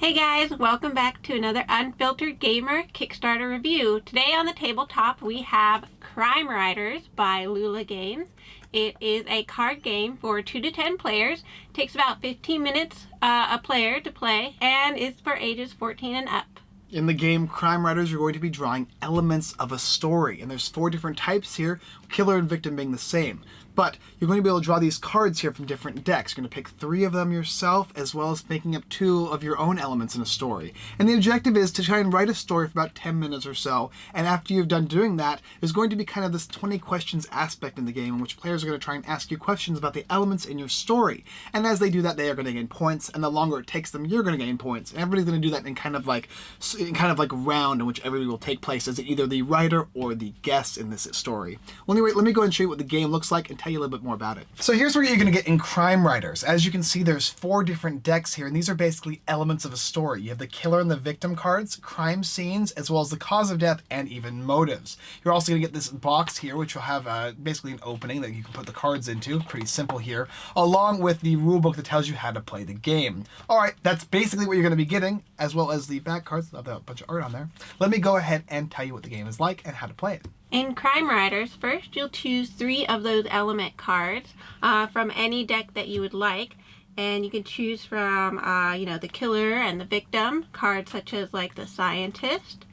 Hey guys, welcome back to another Unfiltered Gamer Kickstarter review. Today on the tabletop we have Crime Writers by Lula Games. It is a card game for 2 to 10 players. It takes about 15 minutes a player to play and is for ages 14 and up. In the game Crime Writers, you're going to be drawing elements of a story, and there's 4 different types here, killer and victim being the same. But you're going to be able to draw these cards here from different decks. You're going to pick 3 of them yourself, as well as making up 2 of your own elements in a story. And the objective is to try and write a story for about 10 minutes or so, and after you've done doing that, there's going to be kind of this 20 questions aspect in the game in which players are going to try and ask you questions about the elements in your story. And as they do that, they are going to gain points, and the longer it takes them, you're going to gain points. And everybody's going to do that in kind of like round in which everybody will take place as either the writer or the guest in this story. Well, anyway, let me go ahead and show you what the game looks like and tell you a little bit more about it. So here's what you're going to get in Crime Writers. As you can see, there's 4 different decks here, and these are basically elements of a story. You have the killer and the victim cards, crime scenes, as well as the cause of death, and even motives. You're also going to get this box here, which will have basically an opening that you can put the cards into. Pretty simple here, along with the rule book that tells you how to play the game. Alright, that's basically what you're going to be getting, as well as the back cards. I've got a bunch of art on there. Let me go ahead and tell you what the game is like and how to play it. In Crime Writers, first you'll choose 3 of those element cards from any deck that you would like. And you can choose from, the killer and the victim, cards such as like the scientist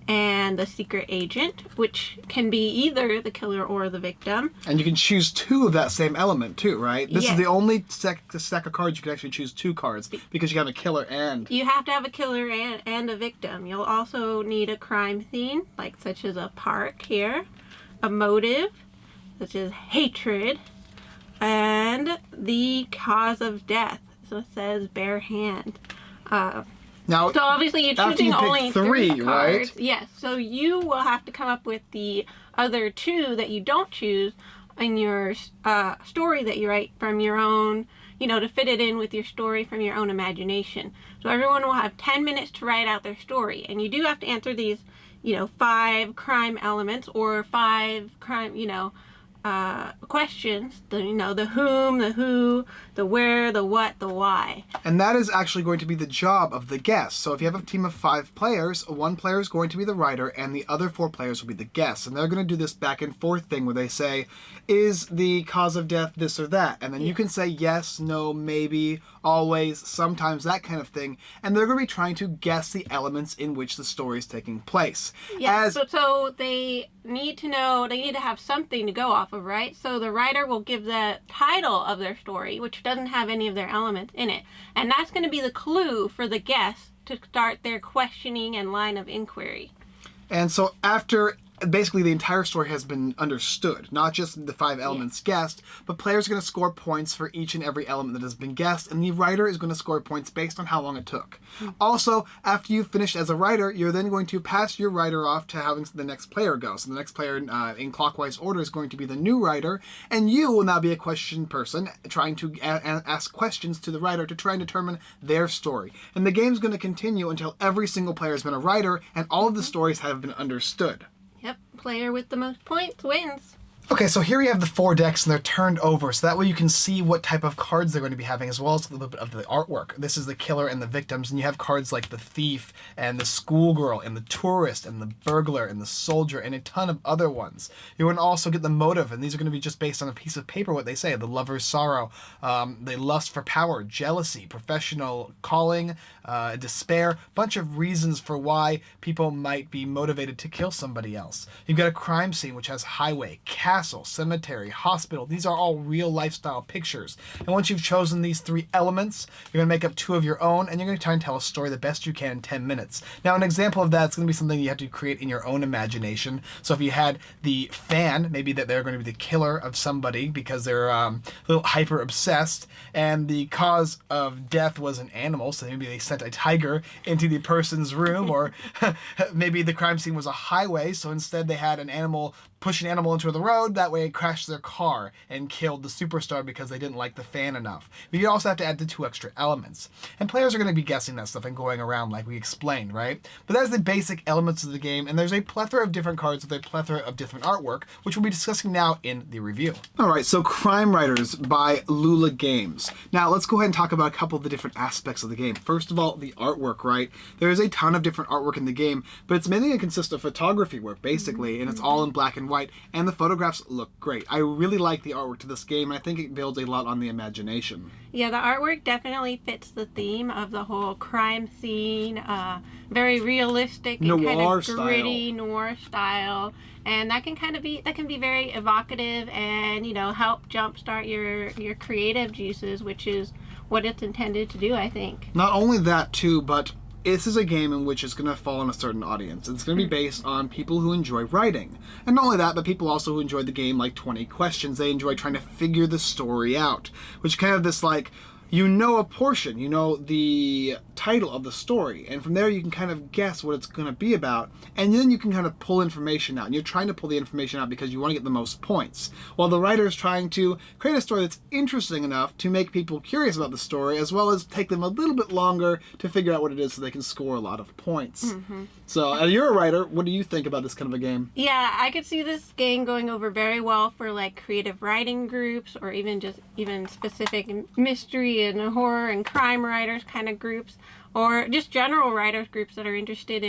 and the secret agent, which can be either the killer or the victim. And you can choose 2 of that same element too, right? This yes. is the only stack of cards you can actually choose 2 cards, because you have a killer and... You have to have a killer and a victim. You'll also need a crime scene, like such as a park here, a motive, such as hatred, and the cause of death. So it says bare hand. Now, so obviously you're choosing only 3 cards. Right? Yes, so you will have to come up with the other 2 that you don't choose in your story that you write from your own, to fit it in with your story from your own imagination. So everyone will have 10 minutes to write out their story, and you do have to answer these, 5 crime elements or 5 crime, questions, the whom, the who, the where, the what, the why. And that is actually going to be the job of the guest. So if you have a team of 5 players, 1 player is going to be the writer and the other 4 players will be the guests. And they're going to do this back and forth thing where they say, is the cause of death this or that? And then you can say yes, no, maybe, always, sometimes, that kind of thing. And they're going to be trying to guess the elements in which the story is taking place. Yeah, so they need to know, they need to have something to go off of, right? So the writer will give the title of their story, which doesn't have any of their elements in it. And that's going to be the clue for the guests to start their questioning and line of inquiry. And so after basically the entire story has been understood, not just the 5 elements guessed, but players are going to score points for each and every element that has been guessed, and the writer is going to score points based on how long it took. Also, after you've finished as a writer, you're then going to pass your writer off to having the next player go. So the next player in clockwise order is going to be the new writer, and you will now be a question person trying to ask questions to the writer to try and determine their story. And the game's going to continue until every single player has been a writer and all of the stories have been understood. Yep, player with the most points wins. Okay, so here we have the 4 decks and they're turned over, so that way you can see what type of cards they're going to be having, as well as a little bit of the artwork. This is the killer and the victims, and you have cards like the thief and the schoolgirl and the tourist and the burglar and the soldier and a ton of other ones. You're going to also get the motive, and these are going to be just based on a piece of paper, what they say. The lover's sorrow, the lust for power, jealousy, professional calling, despair, bunch of reasons for why people might be motivated to kill somebody else. You've got a crime scene, which has highway, castle, cemetery, hospital. These are all real lifestyle pictures. And once you've chosen these 3 elements, you're going to make up 2 of your own, and you're going to try and tell a story the best you can in 10 minutes. Now, an example of that is going to be something you have to create in your own imagination. So if you had the fan, maybe that they're going to be the killer of somebody because they're a little hyper obsessed, and the cause of death was an animal, so maybe they sent a tiger into the person's room, or maybe the crime scene was a highway, so instead they had an animal push an animal into the road, that way it crashed their car and killed the superstar because they didn't like the fan enough. But you also have to add the 2 extra elements. And players are going to be guessing that stuff and going around like we explained, right? But that's the basic elements of the game, and there's a plethora of different cards with a plethora of different artwork, which we'll be discussing now in the review. Alright, so Crime Writers by Lula Games. Now let's go ahead and talk about a couple of the different aspects of the game. First of all, the artwork, right? There is a ton of different artwork in the game, but it's mainly going to consist of photography work, basically, and it's all in black and white, and the photographs look great. I really like the artwork to this game, and I think it builds a lot on the imagination. Yeah, the artwork definitely fits the theme of the whole crime scene, very realistic and Noir kind of gritty noir style, and that can be very evocative and, you know, help jumpstart your creative juices, which is what it's intended to do, I think. Not only that too, but this is a game in which it's going to fall on a certain audience. It's going to be based on people who enjoy writing. And not only that, but people also who enjoy the game like 20 Questions. They enjoy trying to figure the story out, which kind of this like, you know a portion, you know the title of the story, and from there you can kind of guess what it's going to be about, and then you can kind of pull information out, and you're trying to pull the information out because you want to get the most points, while the writer is trying to create a story that's interesting enough to make people curious about the story, as well as take them a little bit longer to figure out what it is so they can score a lot of points. So, you're a writer, what do you think about this kind of a game? Yeah, I could see this game going over very well for like creative writing groups, or even specific mystery and horror and crime writers kind of groups, or just general writers groups that are interested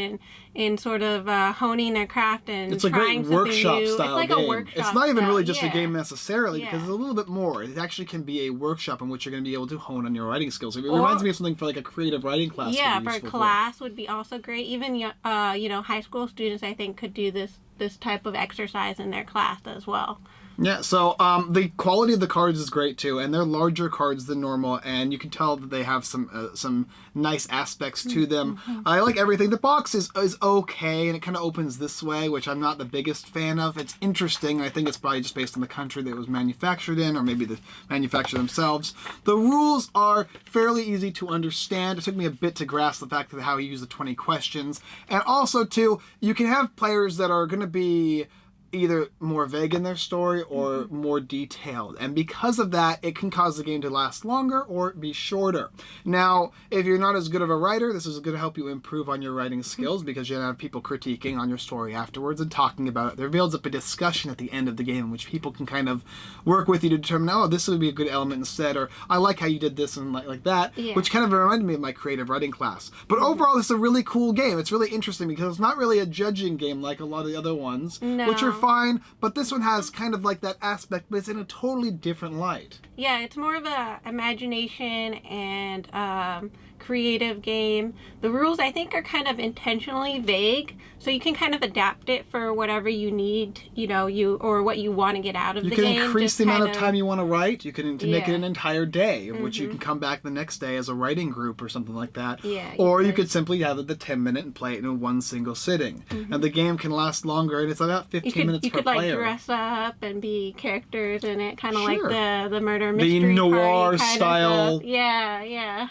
in sort of honing their craft and it's a trying great workshop new. style It's like game. a workshop It's not even style, really just a yeah. game necessarily, Yeah. because it's a little bit more. It actually can be a workshop in which you're going to be able to hone on your writing skills. It reminds me of something for like a creative writing class. Yeah, for a class would be also great. Even you know, high school students, I think, could do this type of exercise in their class as well. Yeah, so the quality of the cards is great too, and they're larger cards than normal, and you can tell that they have some nice aspects to them. I like everything. The box is okay, and it kind of opens this way, which I'm not the biggest fan of. It's interesting. I think it's probably just based on the country that it was manufactured in, or maybe the manufacturer themselves. The rules are fairly easy to understand. It took me a bit to grasp the fact of how you use the 20 questions, and also too, you can have players that are going to be either more vague in their story or more detailed, and because of that it can cause the game to last longer or be shorter. Now if you're not as good of a writer, this is going to help you improve on your writing skills, because you're going to have people critiquing on your story afterwards and talking about it. There builds up a discussion at the end of the game in which people can kind of work with you to determine, oh, this would be a good element instead, or I like how you did this, and like that, which kind of reminded me of my creative writing class. But overall, this is a really cool game. It's really interesting because it's not really a judging game like a lot of the other ones, which are fine, but this one has kind of like that aspect, but it's in a totally different light. Yeah, it's more of a imagination and creative game. The rules, I think, are kind of intentionally vague, so you can kind of adapt it for whatever you need, you know, or what you want to get out of the game. You can increase the amount of time you want to write. You can make it an entire day, of which you can come back the next day as a writing group or something like that. Yeah, or you could simply have it the 10-minute and play it in one single sitting. And the game can last longer, and it's about 15 minutes per player. You could like dress up and be characters in it, kind of like the murder mystery the noir party kind style. Of yeah.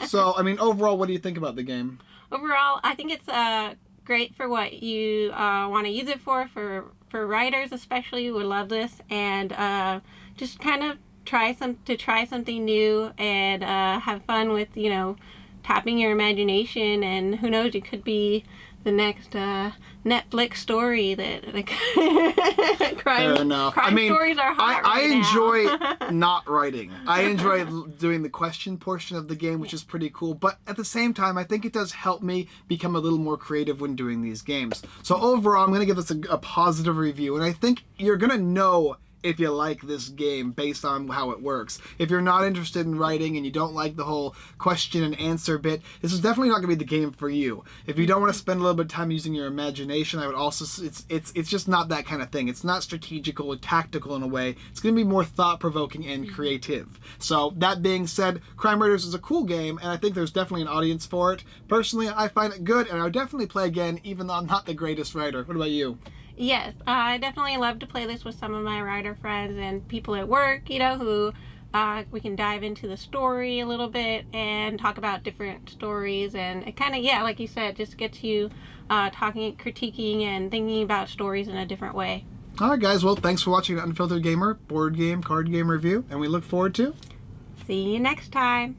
So, I mean, overall, what do you think about the game? Overall, I think it's great for what you want to use it for writers especially would love this, and just kind of try something new and have fun with, you know, tapping your imagination, and who knows, it could be the next Netflix story that crime stories are hot I right enjoy not writing. I enjoy doing the question portion of the game, which is pretty cool, but at the same time I think it does help me become a little more creative when doing these games. So overall, I'm going to give this a positive review, and I think you're going to know if you like this game based on how it works. If you're not interested in writing and you don't like the whole question and answer bit, this is definitely not going to be the game for you. If you don't want to spend a little bit of time using your imagination, I would also, it's just not that kind of thing. It's not strategical or tactical in a way. It's going to be more thought-provoking and creative. So that being said, Crime Writers is a cool game, and I think there's definitely an audience for it. Personally, I find it good, and I would definitely play again, even though I'm not the greatest writer. What about you? Yes, I definitely love to play this with some of my writer friends and people at work, you know, who we can dive into the story a little bit and talk about different stories, and it kind of, yeah, like you said, just gets you talking, critiquing, and thinking about stories in a different way. All right, guys. Well, thanks for watching Unfiltered Gamer board game, card game review, and we look forward to See you next time.